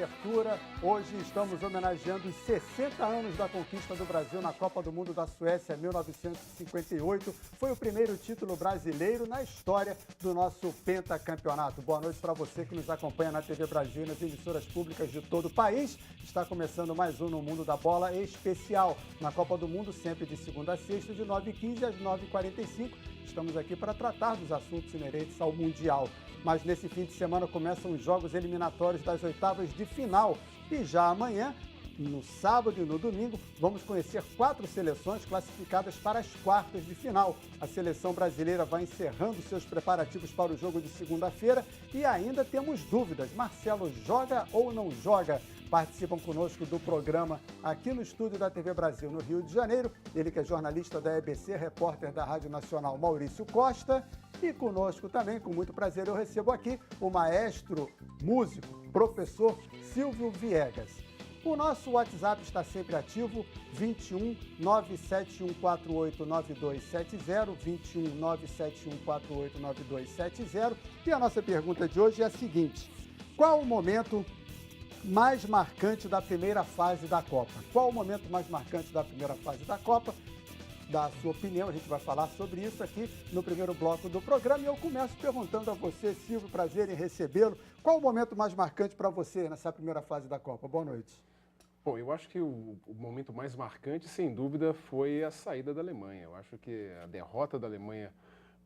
abertura. Hoje estamos homenageando os 60 anos da conquista do Brasil na Copa do Mundo da Suécia 1958. Foi o primeiro título brasileiro na história do nosso pentacampeonato. Boa noite para você que nos acompanha na TV Brasil e nas emissoras públicas de todo o país. Está começando mais um No Mundo da Bola especial na Copa do Mundo, sempre de segunda a sexta, de 9h15 às 9h45. Estamos aqui para tratar dos assuntos inerentes ao Mundial. Mas nesse fim de semana começam os jogos eliminatórios das oitavas de final. E já amanhã, no sábado e no domingo, vamos conhecer 4 seleções classificadas para as quartas de final. A seleção brasileira vai encerrando seus preparativos para o jogo de segunda-feira e ainda temos dúvidas. Marcelo joga ou não joga? Participam conosco do programa aqui no estúdio da TV Brasil, no Rio de Janeiro. Ele que é jornalista da EBC, repórter da Rádio Nacional, Maurício Costa. E conosco também, com muito prazer, eu recebo aqui o maestro, músico, professor Silvio Viegas. O nosso WhatsApp está sempre ativo, 21 97148 9270, 21 97148 9270. E a nossa pergunta de hoje é a seguinte: qual o momento mais marcante da primeira fase da Copa? Qual o momento mais marcante da primeira fase da Copa? Da sua opinião, a gente vai falar sobre isso aqui no primeiro bloco do programa. E eu começo perguntando a você, Silvio, prazer em recebê-lo. Qual o momento mais marcante para você nessa primeira fase da Copa? Boa noite. Bom, eu acho que o momento mais marcante, sem dúvida, foi a saída da Alemanha. Eu acho que a derrota da Alemanha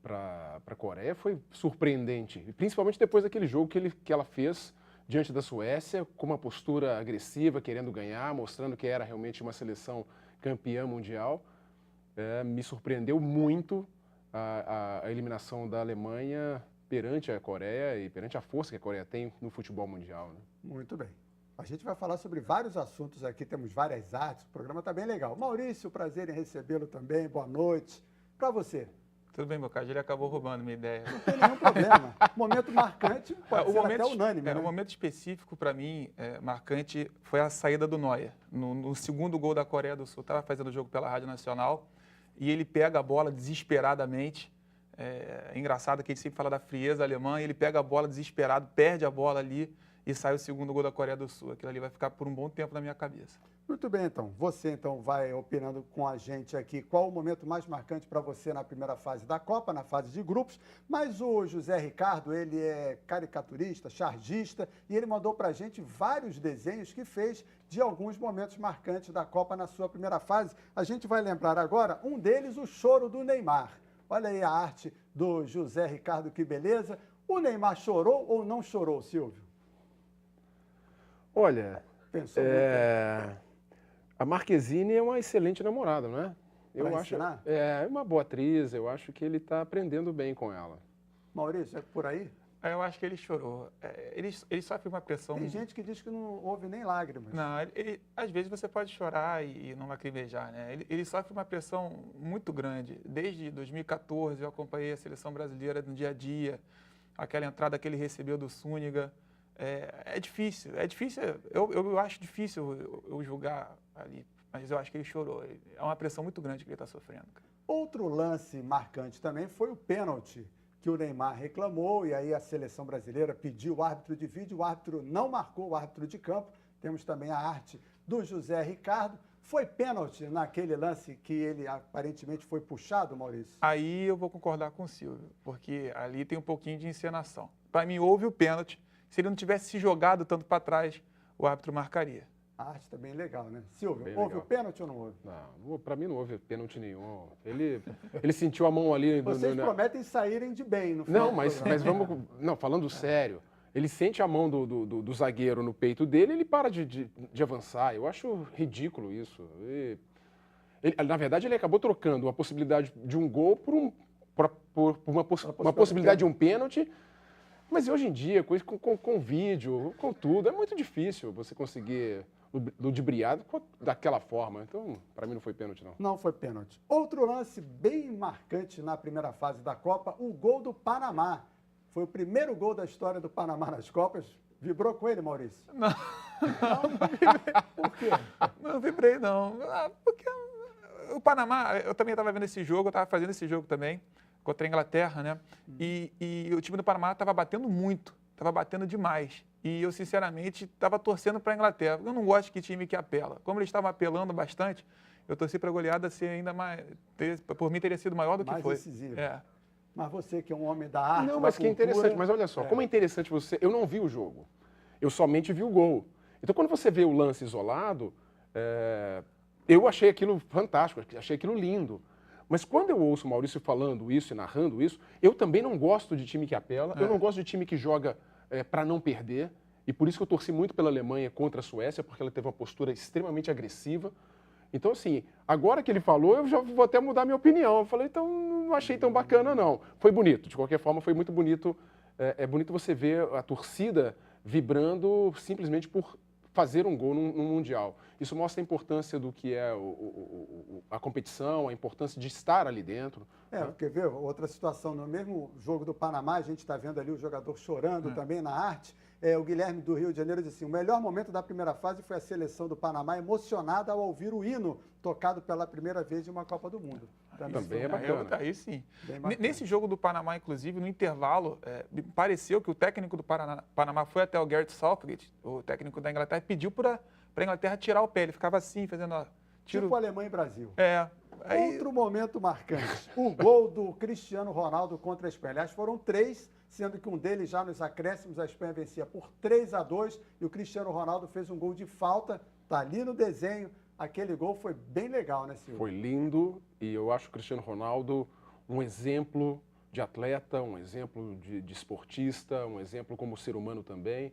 para a Coreia foi surpreendente, principalmente depois daquele jogo que ela fez diante da Suécia, com uma postura agressiva, querendo ganhar, mostrando que era realmente uma seleção campeã mundial. Me surpreendeu muito a eliminação da Alemanha perante a Coreia e perante a força que a Coreia tem no futebol mundial, né? Muito bem. A gente vai falar sobre vários assuntos aqui, temos várias artes, o programa está bem legal. Maurício, prazer em recebê-lo também, boa noite. Para você. Tudo bem, Bocage, ele acabou roubando minha ideia. Não tem nenhum problema. Momento marcante pode ser até unânime, né? O momento específico para mim, marcante, foi a saída do Neuer. No segundo gol da Coreia do Sul, estava fazendo o jogo pela Rádio Nacional e ele pega a bola desesperadamente. É engraçado que a gente sempre fala da frieza alemã, ele pega a bola desesperado, perde a bola ali e sai o segundo gol da Coreia do Sul. Aquilo ali vai ficar por um bom tempo na minha cabeça. Muito bem, então. Você, então, vai opinando com a gente aqui qual o momento mais marcante para você na primeira fase da Copa, na fase de grupos. Mas o José Ricardo, ele é caricaturista, chargista, e ele mandou para a gente vários desenhos que fez de alguns momentos marcantes da Copa na sua primeira fase. A gente vai lembrar agora, um deles, o choro do Neymar. Olha aí a arte do José Ricardo, que beleza. O Neymar chorou ou não chorou, Silvio? Olha, Pensou a Marquezine é uma excelente namorada, não é? Pra ensinar? É uma boa atriz, eu acho que ele está aprendendo bem com ela. Maurício, é por aí? Eu acho que ele chorou. Ele sofre uma pressão... Tem gente que diz que não houve nem lágrimas. Não, às vezes você pode chorar e não lacrimejar, né? Ele sofre uma pressão muito grande. Desde 2014 eu acompanhei a seleção brasileira no dia a dia, aquela entrada que ele recebeu do Zúñiga. É difícil, eu acho difícil eu julgar ali, mas eu acho que ele chorou. É uma pressão muito grande que ele está sofrendo. Outro lance marcante também foi o pênalti que o Neymar reclamou, e aí a seleção brasileira pediu o árbitro de vídeo, o árbitro não marcou, o árbitro de campo. Temos também a arte do José Ricardo. Foi pênalti naquele lance que ele aparentemente foi puxado, Maurício? Aí eu vou concordar com o Silvio, porque ali tem um pouquinho de encenação. Para mim, houve o pênalti. Se ele não tivesse se jogado tanto para trás, o árbitro marcaria. A arte está bem legal, né? Silvio, Bem houve legal. o pênalti ou não houve? Não, para mim não houve pênalti nenhum. Ele sentiu a mão ali... Vocês prometem saírem de bem no final Não, mas vamos... Não, falando sério, ele sente a mão do zagueiro no peito dele e ele para de avançar. Eu acho ridículo isso. Na verdade, ele acabou trocando a possibilidade de um gol por uma possibilidade de um pênalti. Mas hoje em dia, com vídeo, com tudo, é muito difícil você conseguir ludibriar daquela forma. Então, para mim não foi pênalti, não. Não foi pênalti. Outro lance bem marcante na primeira fase da Copa, o gol do Panamá. Foi o primeiro gol da história do Panamá nas Copas. Vibrou com ele, Maurício? Não. Não vibrei. Por quê? Não vibrei, não. Porque o Panamá, eu também estava vendo esse jogo, eu estava fazendo esse jogo também, contra a Inglaterra, né? E o time do Panamá estava batendo muito estava batendo demais. E eu, sinceramente, estava torcendo para a Inglaterra. Eu não gosto de time que apela. Como eles estavam apelando bastante, eu torci para a goleada ser ainda mais... Por mim, teria sido maior do que mais foi. decisivo. É. Mas você, que é um homem da arte, Não, mas da que é cultura, interessante. Mas olha só, como é interessante você... Eu não vi o jogo. Eu somente vi o gol. Então, quando você vê o lance isolado, eu achei aquilo fantástico, achei aquilo lindo. Mas quando eu ouço o Maurício falando isso e narrando isso, eu também não gosto de time que apela, eu não gosto de time que joga para não perder. E por isso que eu torci muito pela Alemanha contra a Suécia, porque ela teve uma postura extremamente agressiva. Então, assim, agora que ele falou, eu já vou até mudar minha opinião. Eu falei, então, não achei tão bacana, não. Foi bonito, de qualquer forma, foi muito bonito. É bonito você ver a torcida vibrando simplesmente por fazer um gol num Mundial. Isso mostra a importância do que é a competição, a importância de estar ali dentro. Quer ver? Outra situação, no mesmo jogo do Panamá, a gente está vendo ali o jogador chorando também na arte. O Guilherme do Rio de Janeiro disse assim, o melhor momento da primeira fase foi a seleção do Panamá emocionada ao ouvir o hino tocado pela primeira vez em uma Copa do Mundo. Também é bacana. Aí sim. Nesse jogo do Panamá, inclusive, no intervalo, me pareceu que o técnico do Panamá foi até o Gareth Southgate, o técnico da Inglaterra, e pediu para a Inglaterra tirar o pé. Ele ficava assim, fazendo... Tipo Alemanha e Brasil. Aí... Outro momento marcante, o gol do Cristiano Ronaldo contra a Espanha. Aliás, foram 3, sendo que um deles já nos acréscimos, a Espanha vencia por 3-2 e o Cristiano Ronaldo fez um gol de falta, tá ali no desenho. Aquele gol foi bem legal, né, Silvio? Foi lindo e eu acho o Cristiano Ronaldo um exemplo de atleta, um exemplo de esportista, um exemplo como ser humano também.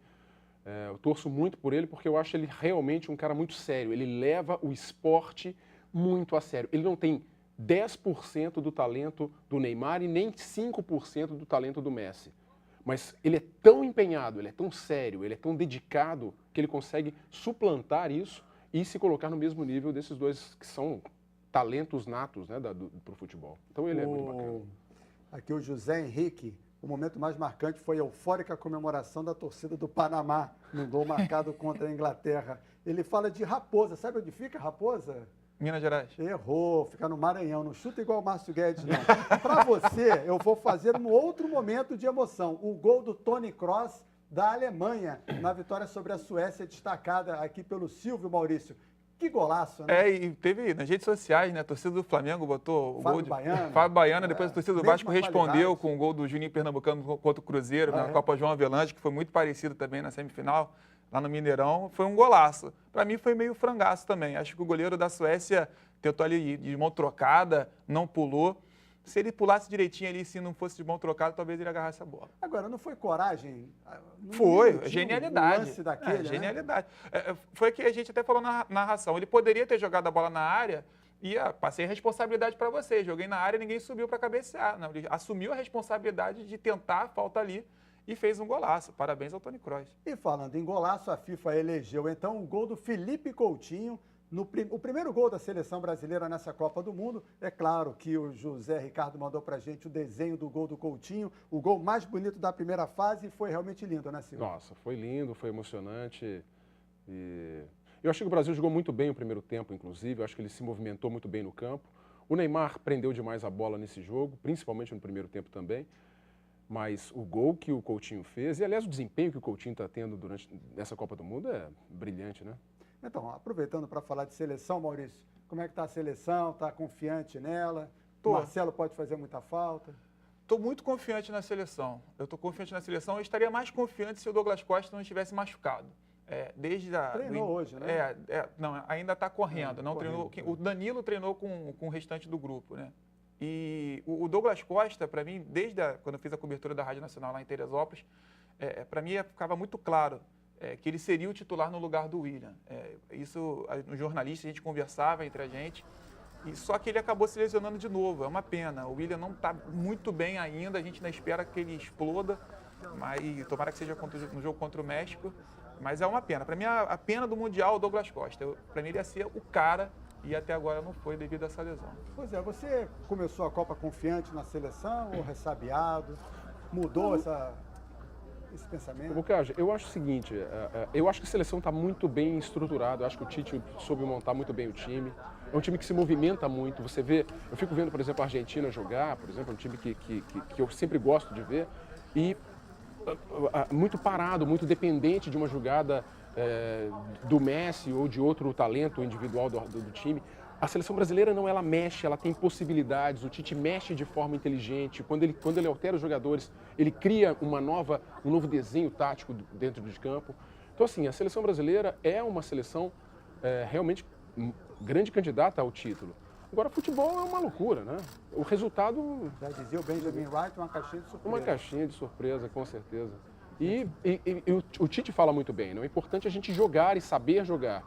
Eu torço muito por ele porque eu acho ele realmente um cara muito sério. Ele leva o esporte muito a sério. Ele não tem 10% do talento do Neymar e nem 5% do talento do Messi. Mas ele é tão empenhado, ele é tão sério, ele é tão dedicado que ele consegue suplantar isso e se colocar no mesmo nível desses dois que são talentos natos, né, pro futebol. Então ele é muito bacana. Aqui o José Henrique, o momento mais marcante foi a eufórica comemoração da torcida do Panamá no gol marcado contra a Inglaterra. Ele fala de Raposa. Sabe onde fica Raposa? Minas Gerais. Errou, fica no Maranhão, não chuta igual o Márcio Guedes, não. Para você, eu vou fazer um outro momento de emoção. O gol do Toni Kroos da Alemanha, na vitória sobre a Suécia, destacada aqui pelo Silvio Maurício. Que golaço, né? E teve nas redes sociais, né? A torcida do Flamengo botou o gol de Fábio Baiano, depois a torcida do Vasco respondeu com o gol do Juninho Pernambucano contra o Cruzeiro, na Copa João Avelange, que foi muito parecido também na semifinal. Lá no Mineirão, foi um golaço. Para mim foi meio frangaço também. Acho que o goleiro da Suécia tentou ali de mão trocada, não pulou. Se ele pulasse direitinho ali, se não fosse de mão trocada, talvez ele agarrasse a bola. Agora, não foi coragem? Foi, genialidade. O lance daquele, genialidade. Foi que a gente até falou na narração. Ele poderia ter jogado a bola na área e passei a responsabilidade para você. Joguei na área e ninguém subiu para cabecear. Não, ele assumiu a responsabilidade de tentar a falta ali e fez um golaço. Parabéns ao Toni Kroos. E falando em golaço, a FIFA elegeu então o gol do Felipe Coutinho, o primeiro gol da seleção brasileira nessa Copa do Mundo. É claro que o José Ricardo mandou pra gente o desenho do gol do Coutinho, o gol mais bonito da primeira fase, e foi realmente lindo, né, Silvio? Nossa, foi lindo, foi emocionante. E eu acho que o Brasil jogou muito bem o primeiro tempo, inclusive. Eu acho que ele se movimentou muito bem no campo. O Neymar prendeu demais a bola nesse jogo, principalmente no primeiro tempo também. Mas o gol que o Coutinho fez, e aliás o desempenho que o Coutinho está tendo nessa Copa do Mundo é brilhante, né? Então, aproveitando para falar de seleção, Maurício, como é que está a seleção? Está confiante nela? Tô. O Marcelo pode fazer muita falta? Estou muito confiante na seleção. Eu estou confiante na seleção. Eu estaria mais confiante se o Douglas Costa não estivesse machucado. Treinou hoje, né? Não, ainda está correndo. Não treinou. O Danilo treinou com o restante do grupo, né? E o Douglas Costa, para mim, quando eu fiz a cobertura da Rádio Nacional lá em Teresópolis, para mim ficava muito claro que ele seria o titular no lugar do William. Isso, nos jornalistas, a gente conversava entre a gente, só que ele acabou se lesionando de novo. É uma pena. O William não está muito bem ainda, a gente ainda espera que ele exploda, mas tomara que seja no jogo contra o México. Mas é uma pena. Para mim, a pena do Mundial é o Douglas Costa. Para mim, ele ia ser o cara. E até agora não foi devido a essa lesão. Pois é, você começou a Copa confiante na seleção ou ressabiado? Mudou esse pensamento? Bocage, eu acho o seguinte, eu acho que a seleção está muito bem estruturada, eu acho que o Tite soube montar muito bem o time. É um time que se movimenta muito, você vê, eu fico vendo, por exemplo, a Argentina jogar, por exemplo, é um time que eu sempre gosto de ver. E muito parado, muito dependente de uma jogada do Messi ou de outro talento individual do time. A seleção brasileira não, ela mexe, ela tem possibilidades, o Tite mexe de forma inteligente. Quando ele altera os jogadores, ele cria um novo desenho tático dentro de campo. Então, assim, a seleção brasileira é uma seleção realmente grande candidata ao título. Agora, futebol é uma loucura, né? O resultado... Já dizia o Benjamin Wright, uma caixinha de surpresa. Uma caixinha de surpresa, com certeza. E o Tite fala muito bem, né? O importante é a gente jogar e saber jogar.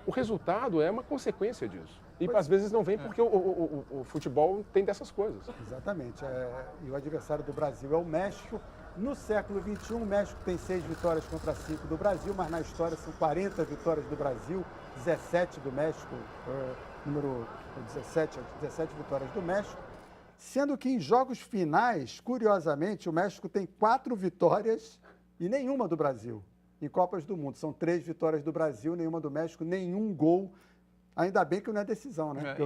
O resultado é uma consequência disso. E às vezes não vem porque o futebol tem dessas coisas. Exatamente. E o adversário do Brasil é o México. No século XXI, o México tem 6 vitórias contra 5 do Brasil, mas na história são 40 vitórias do Brasil, 17 do México, número 17 vitórias do México. Sendo que em jogos finais, curiosamente, o México tem 4 vitórias e nenhuma do Brasil. Em Copas do Mundo, são 3 vitórias do Brasil, nenhuma do México, nenhum gol. Ainda bem que não é decisão, né?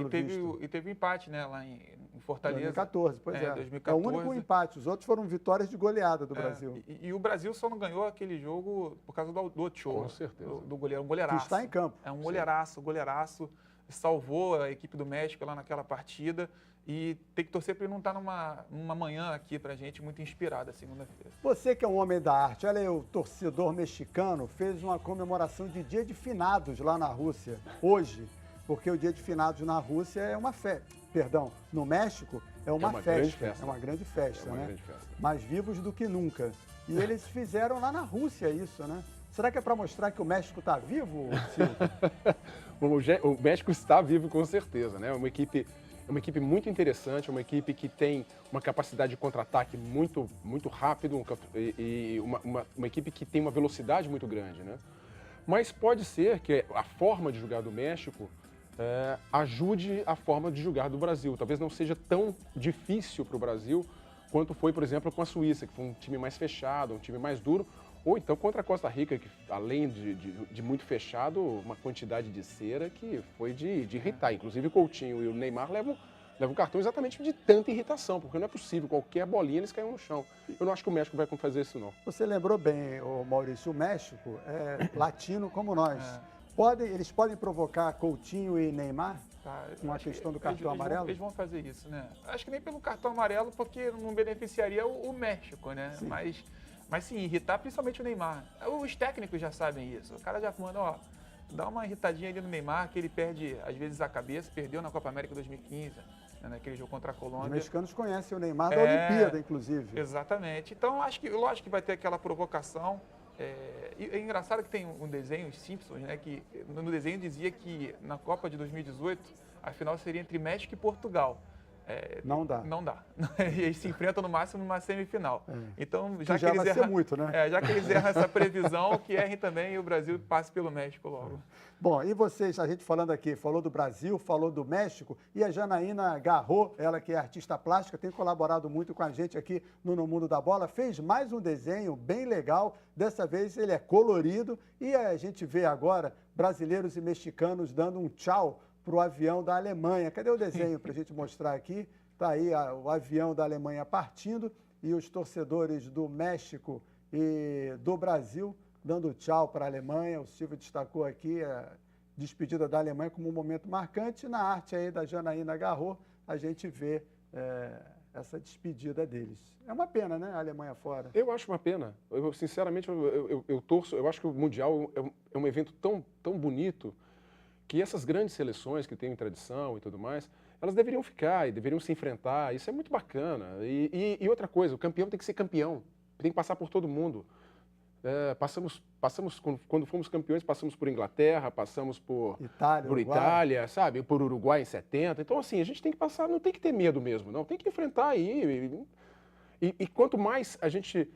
E teve empate, né, lá em Fortaleza. 2014, pois é. 2014. É o único empate, os outros foram vitórias de goleada do Brasil. E o Brasil só não ganhou aquele jogo por causa do Ochoa. Com certeza. Do goleiro, um goleiraço. Que está em campo. É um goleiraço. Salvou a equipe do México lá naquela partida. E tem que torcer para ele não estar numa manhã aqui para a gente muito inspirada, segunda-feira. Você que é um homem da arte, olha aí, o torcedor mexicano fez uma comemoração de Dia de Finados lá na Rússia, hoje, porque o Dia de Finados na Rússia é uma festa, perdão, no México é uma festa, grande festa. É uma grande festa, né? Grande festa. Mais vivos do que nunca. E eles fizeram lá na Rússia isso, né? Será que é para mostrar que o México está vivo, Silvio? O México está vivo com certeza, né? É uma equipe muito interessante, uma equipe que tem uma capacidade de contra-ataque muito rápido e uma equipe que tem uma velocidade muito grande, né? Mas pode ser que a forma de jogar do México ajude a forma de jogar do Brasil. Talvez não seja tão difícil para o Brasil quanto foi, por exemplo, com a Suíça, que foi um time mais fechado, um time mais duro, ou então contra a Costa Rica, que além de muito fechado, uma quantidade de cera que foi de irritar. Inclusive o Coutinho e o Neymar levam o cartão exatamente de tanta irritação, porque não é possível, qualquer bolinha eles caíram no chão. Eu não acho que o México vai fazer isso, não. Você lembrou bem, Maurício, o México é latino como nós. Eles podem provocar Coutinho e Neymar? Com a questão do cartão amarelo? Eles vão fazer isso, né? Acho que nem pelo cartão amarelo, porque não beneficiaria o México, né? Sim. Mas sim, irritar principalmente o Neymar. Os técnicos já sabem isso. O cara já manda, dá uma irritadinha ali no Neymar, que ele perde, às vezes, a cabeça. Perdeu na Copa América 2015, né, naquele jogo contra a Colômbia. Os mexicanos conhecem o Neymar da Olimpíada, inclusive. Exatamente. Então, lógico que vai ter aquela provocação. E é engraçado que tem um desenho, os Simpsons, né, que no desenho dizia que na Copa de 2018, a final seria entre México e Portugal. Não dá. Não dá. E eles se enfrentam no máximo numa semifinal. Então, já que eles erram muito, né? Já que eles erram essa previsão, que errem também e o Brasil passe pelo México logo. Bom, e vocês, a gente falando aqui, falou do Brasil, falou do México, e a Janaína Garro, ela que é artista plástica, tem colaborado muito com a gente aqui no Mundo da Bola, fez mais um desenho bem legal, dessa vez ele é colorido, e a gente vê agora brasileiros e mexicanos dando um tchau para o avião da Alemanha. Cadê o desenho para a gente mostrar aqui? Está aí o avião da Alemanha partindo e os torcedores do México e do Brasil dando tchau para a Alemanha. O Silvio destacou aqui a despedida da Alemanha como um momento marcante. Na arte aí da Janaína Garro, a gente vê essa despedida deles. É uma pena, né? A Alemanha fora. Eu acho uma pena. Sinceramente, eu torço. Eu acho que o Mundial é um evento tão bonito que essas grandes seleções que têm tradição e tudo mais, elas deveriam ficar e deveriam se enfrentar. Isso é muito bacana. E outra coisa, o campeão tem que ser campeão. Tem que passar por todo mundo. Quando fomos campeões, passamos por Inglaterra, passamos por Itália, sabe? Por Uruguai em 70. Então, assim, a gente tem que passar, não tem que ter medo mesmo, não. Tem que enfrentar aí. E quanto mais a gente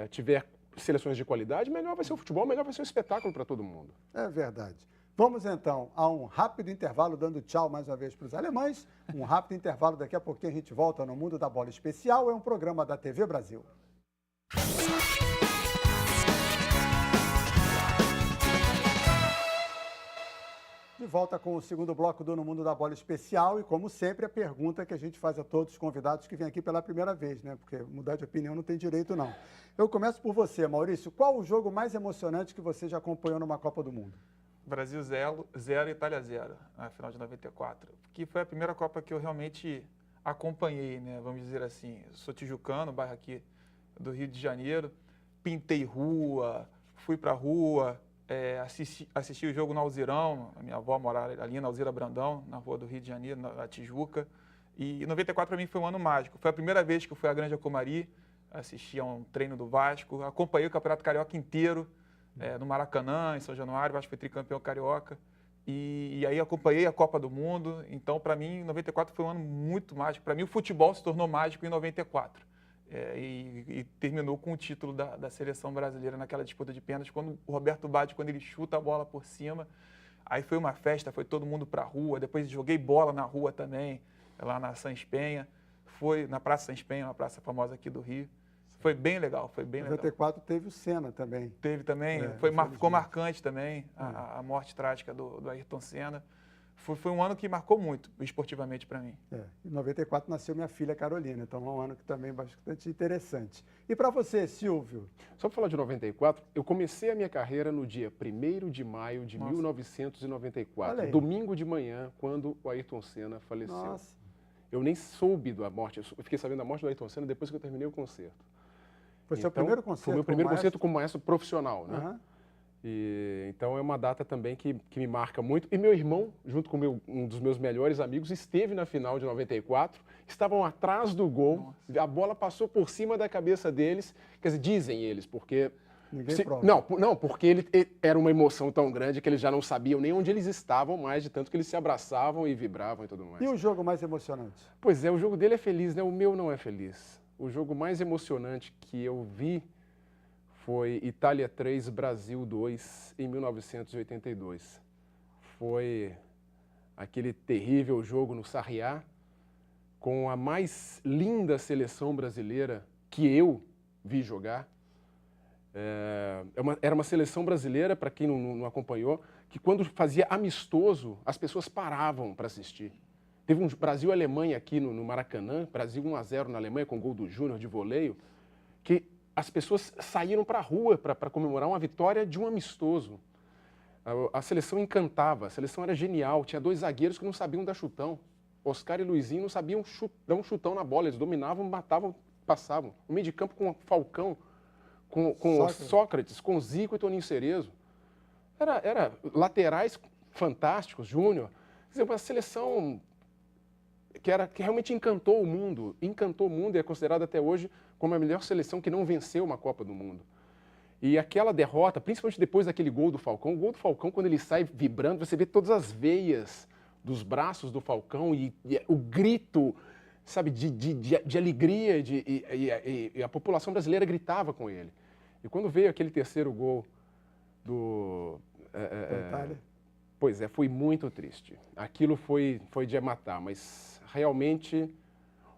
tiver seleções de qualidade, melhor vai ser o futebol, melhor vai ser o espetáculo para todo mundo. É verdade. Vamos então a um rápido intervalo, dando tchau mais uma vez para os alemães. Um rápido intervalo, daqui a pouquinho a gente volta no Mundo da Bola Especial. É um programa da TV Brasil. De volta com o segundo bloco do No Mundo da Bola Especial e, como sempre, a pergunta que a gente faz a todos os convidados que vêm aqui pela primeira vez, né? Porque mudar de opinião não tem direito, não. Eu começo por você, Maurício. Qual o jogo mais emocionante que você já acompanhou numa Copa do Mundo? Brasil 0, Itália 0, na final de 94. Que foi a primeira Copa que eu realmente acompanhei, né? Vamos dizer assim. Eu sou tijucano, bairro aqui do Rio de Janeiro. Pintei rua, fui pra rua, assisti o jogo no Alzirão. A minha avó morava ali na Alzira Brandão, na rua do Rio de Janeiro, na Tijuca. E 94 para mim foi um ano mágico. Foi a primeira vez que eu fui à Granja Comari, assisti a um treino do Vasco, acompanhei o Campeonato Carioca inteiro, no Maracanã, em São Januário. O Vasco foi tricampeão carioca. E aí acompanhei a Copa do Mundo. Então, para mim, 94 foi um ano muito mágico. Para mim, o futebol se tornou mágico em 94. E terminou com o título da seleção brasileira naquela disputa de pênaltis, quando o Roberto Baggio, quando ele chuta a bola por cima. Aí foi uma festa, foi todo mundo para a rua. Depois joguei bola na rua também, lá na Sans Penha. Foi na Praça Sans Penha, uma praça famosa aqui do Rio. Foi bem legal, foi bem legal. Em 94 teve o Senna também. Teve também, ficou marcante também a morte trágica do Ayrton Senna. Foi um ano que marcou muito esportivamente para mim. Em 94 nasceu minha filha Carolina, então é um ano que também é bastante interessante. E para você, Silvio? Só para falar de 94, eu comecei a minha carreira no dia 1º de maio de 1994, domingo de manhã, quando o Ayrton Senna faleceu. Nossa. Eu nem soube da morte, eu fiquei sabendo da morte do Ayrton Senna depois que eu terminei o concerto. Foi seu primeiro concerto? Foi meu primeiro concerto como maestro profissional, né? Uhum. Então é uma data também que me marca muito. E meu irmão, junto com um dos meus melhores amigos, esteve na final de 94, estavam atrás do gol, a bola passou por cima da cabeça deles, quer dizer, dizem eles, porque... Ninguém prova. Não, porque ele era uma emoção tão grande que eles já não sabiam nem onde eles estavam mais, de tanto que eles se abraçavam e vibravam e tudo mais. E o jogo mais emocionante? Pois é, o jogo dele é feliz, né? O meu não é feliz. O jogo mais emocionante que eu vi foi Itália 3, Brasil 2, em 1982. Foi aquele terrível jogo no Sarriá, com a mais linda seleção brasileira que eu vi jogar. Era uma seleção brasileira, para quem não acompanhou, que quando fazia amistoso, as pessoas paravam para assistir. Teve um Brasil-Alemanha aqui no Maracanã, Brasil 1-0 na Alemanha, com gol do Júnior de voleio, que as pessoas saíram para a rua para comemorar uma vitória de um amistoso. A seleção encantava, a seleção era genial. Tinha dois zagueiros que não sabiam dar chutão. Oscar e Luizinho não sabiam dar um chutão na bola. Eles dominavam, matavam, passavam. O meio de campo com o Falcão, com Sócrates, com Zico e Toninho Cerezo. Era laterais fantásticos, Júnior. Quer dizer, uma seleção que realmente encantou o mundo e é considerada até hoje como a melhor seleção que não venceu uma Copa do Mundo. E aquela derrota, principalmente depois daquele gol do Falcão, o gol do Falcão, quando ele sai vibrando, você vê todas as veias dos braços do Falcão e o grito, sabe, de alegria, e a população brasileira gritava com ele. E quando veio aquele terceiro gol da Itália? Pois é, foi muito triste. Aquilo foi de matar, mas realmente,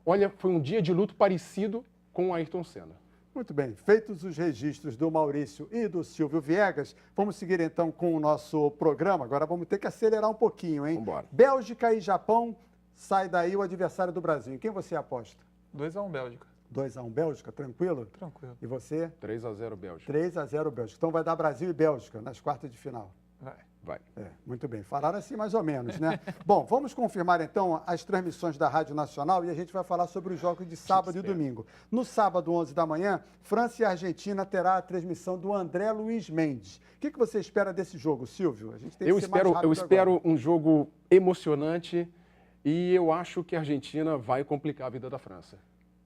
olha, foi um dia de luto parecido com o Ayrton Senna. Muito bem, feitos os registros do Maurício e do Silvio Viegas, vamos seguir então com o nosso programa. Agora vamos ter que acelerar um pouquinho, hein? Vambora. Bélgica e Japão, sai daí o adversário do Brasil. Em quem você aposta? 2-1 Bélgica. 2-1 Bélgica, tranquilo? Tranquilo. E você? 3-0 Bélgica. 3-0 Bélgica. Então vai dar Brasil e Bélgica nas quartas de final. Vai. Muito bem. Falaram assim mais ou menos, né? Bom, vamos confirmar então as transmissões da Rádio Nacional e a gente vai falar sobre os jogos de sábado e domingo. No sábado, 11 da manhã, França e Argentina terá a transmissão do André Luiz Mendes. O que você espera desse jogo, Silvio? A gente tem que ser mais rápido Eu espero agora. um jogo emocionante e eu acho que a Argentina vai complicar a vida da França,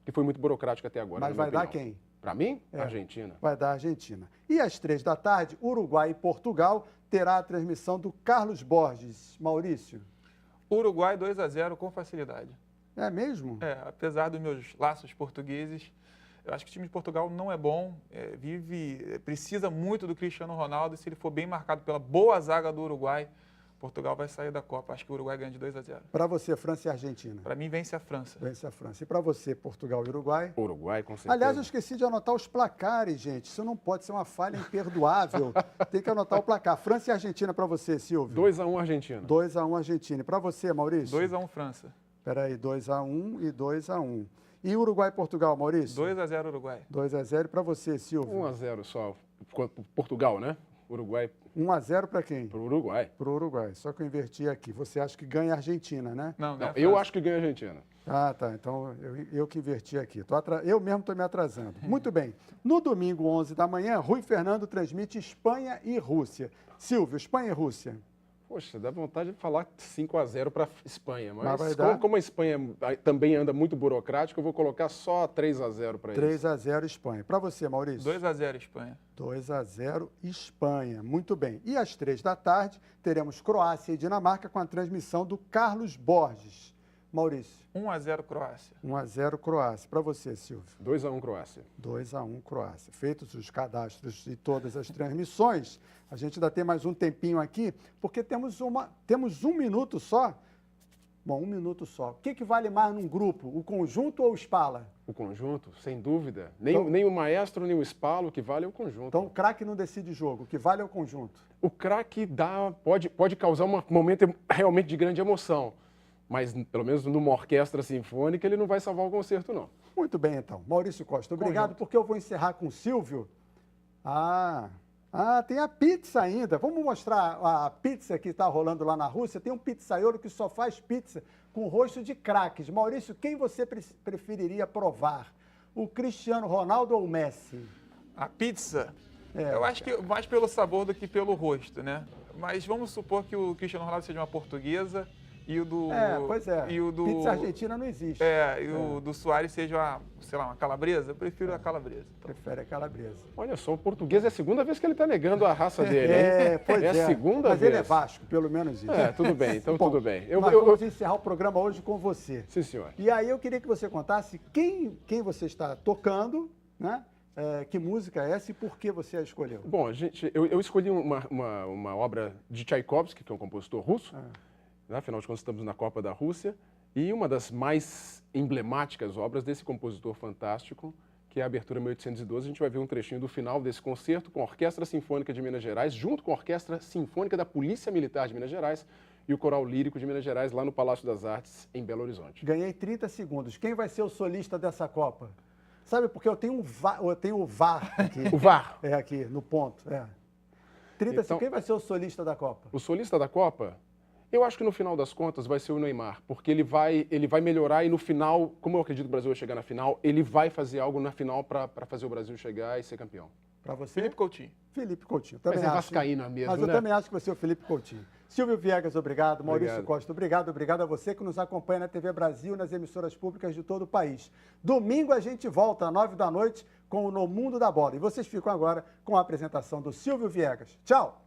que foi muito burocrática até agora. Mas vai dar quem? Para mim, Argentina. Vai dar a Argentina. E às 3 da tarde, Uruguai e Portugal terá a transmissão do Carlos Borges. Maurício? Uruguai 2-0 com facilidade. É mesmo? Apesar dos meus laços portugueses, eu acho que o time de Portugal não é bom, precisa muito do Cristiano Ronaldo, e se ele for bem marcado pela boa zaga do Uruguai, Portugal vai sair da Copa. Acho que o Uruguai ganha de 2-0. Para você, França e Argentina. Para mim, vence a França. Vence a França. E para você, Portugal e Uruguai? Uruguai, com certeza. Aliás, eu esqueci de anotar os placares, gente. Isso não pode ser uma falha imperdoável. Tem que anotar o placar. França e Argentina para você, Silvio. 2-1 Argentina. 2-1 Argentina. E para você, Maurício? 2-1 França. Espera aí, 2-1 e 2-1. E Uruguai e Portugal, Maurício? 2-0 Uruguai. 2-0. E para você, Silvio? 1-0 só. Portugal, né? Uruguai 1-0 para quem? pro Uruguai. Para o Uruguai. Só que eu inverti aqui. Você acha que ganha a Argentina, né? Não, Não, é eu França. acho que ganha a Argentina. Ah, tá. Então, eu que inverti aqui. Eu mesmo estou me atrasando. Muito bem. No domingo, 11 da manhã, Rui Fernando transmite Espanha e Rússia. Silvio, Espanha e Rússia. Poxa, dá vontade de falar 5-0 para Espanha, Mas vai mas dar? como a Espanha também anda muito burocrática, eu vou colocar só 3-0 para eles. 3-0 Espanha. Para você, Maurício? 2-0 Espanha. 2-0 Espanha. Muito bem. E às 3 da tarde, teremos Croácia e Dinamarca com a transmissão do Carlos Borges. Maurício? 1-0 Croácia. 1-0 Croácia. Para você, Silvio? 2-1 Croácia. 2-1 Croácia. Feitos os cadastros e todas as transmissões, a gente ainda tem mais um tempinho aqui, porque temos um minuto só. Bom, um minuto só. O que vale mais num grupo, o conjunto ou o Spala? O conjunto, sem dúvida. Nem, Então- nem o maestro, nem o Spalo, o que vale é o conjunto. Então o craque não decide jogo, o que vale é o conjunto. O craque pode causar um momento realmente de grande emoção, mas pelo menos numa orquestra sinfônica ele não vai salvar o concerto, não. Muito bem, então. Maurício Costa, obrigado, porque eu vou encerrar com o Silvio. Tem a pizza ainda. Vamos mostrar a pizza que está rolando lá na Rússia. Tem um pizzaiolo que só faz pizza com rosto de craques. Maurício, quem você preferiria provar? O Cristiano Ronaldo ou o Messi? A pizza, É, eu acho que mais pelo sabor do que pelo rosto, né? Mas vamos supor que o Cristiano Ronaldo seja uma portuguesa e o do... Pois é. E o do, Pizza argentina não existe. o do Soares seja uma calabresa. Eu prefiro a calabresa. Prefere a calabresa. Olha só, o português é a segunda vez que ele está negando a raça dele, hein? Pois é. a segunda Mas vez. ele é Vasco, pelo menos isso. Tudo bem, então Bom, tudo bem. nós vamos encerrar o programa hoje com você. Sim, senhor. E aí eu queria que você contasse quem você está tocando, né? Que música é essa e por que você a escolheu? Bom, eu escolhi uma obra de Tchaikovsky, que é um compositor russo. Afinal de contas, estamos na Copa da Rússia. E uma das mais emblemáticas obras desse compositor fantástico, que é a Abertura 1812. A gente vai ver um trechinho do final desse concerto com a Orquestra Sinfônica de Minas Gerais, junto com a Orquestra Sinfônica da Polícia Militar de Minas Gerais e o Coral Lírico de Minas Gerais, lá no Palácio das Artes, em Belo Horizonte. Ganhei 30 segundos. Quem vai ser o solista dessa Copa? Sabe, porque eu tenho o VAR aqui. O VAR. Aqui, no ponto. 30 Então, segundos. Quem vai ser o solista da Copa? O solista da Copa, eu acho que no final das contas vai ser o Neymar, porque ele vai melhorar e no final, como eu acredito que o Brasil vai chegar na final, ele vai fazer algo na final para fazer o Brasil chegar e ser campeão. Para você? Felipe Coutinho. Felipe Coutinho. Mas Também é acho. vascaína mesmo, Mas eu né? também acho que vai ser o Felipe Coutinho. Silvio Viegas, obrigado. Maurício Obrigado. Costa, obrigado. Obrigado a você que nos acompanha na TV Brasil, nas emissoras públicas de todo o país. Domingo a gente volta às 9 da noite com o No Mundo da Bola. E vocês ficam agora com a apresentação do Silvio Viegas. Tchau!